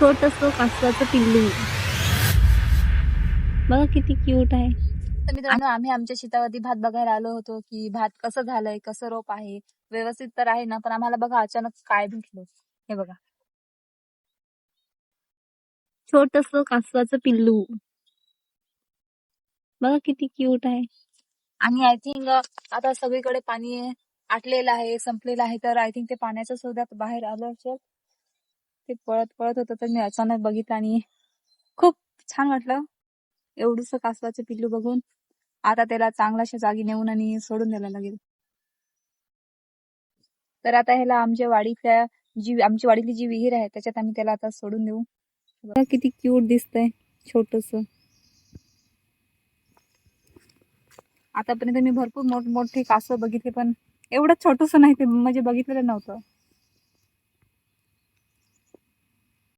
छोटंसं कासवाचं पिल्लू बघा किती क्यूट आहे. तर मित्रांनो, आम्ही आमच्या शेतावरती भात बघायला आलो होतो की भात कसं झालंय, कसं रोप आहे, व्यवस्थित तर आहे ना. पण आम्हाला बघा अचानक काय भेटलं, हे बघा. छोटंसं कासवाचं पिल्लू बघा किती क्यूट आहे. आणि आय थिंक आता सगळीकडे पाणी आटलेलं आहे, संपलेलं आहे. तर आय थिंक ते पाण्याच्या शोधात बाहेर आलं असेल. ते पळत पळत होतं, तर मी अचानक बघितलं आणि खूप छान वाटलं एवढंसं कासवाचं पिल्लू बघून. आता त्याला चांगल्याशा जागी नेऊन आणि सोडून द्यायला लागेल. तर आता ह्याला आमच्या वाडीतली जी विहीर आहे त्याच्यात आम्ही त्याला आता सोडून देऊ. बघा किती क्यूट दिसतंय छोटंसं. आतापर्यंत मी भरपूर मोठमोठे कासव बघितले, पण एवढं छोटंसं नाही ते म्हणजे बघितलेलं नव्हतं.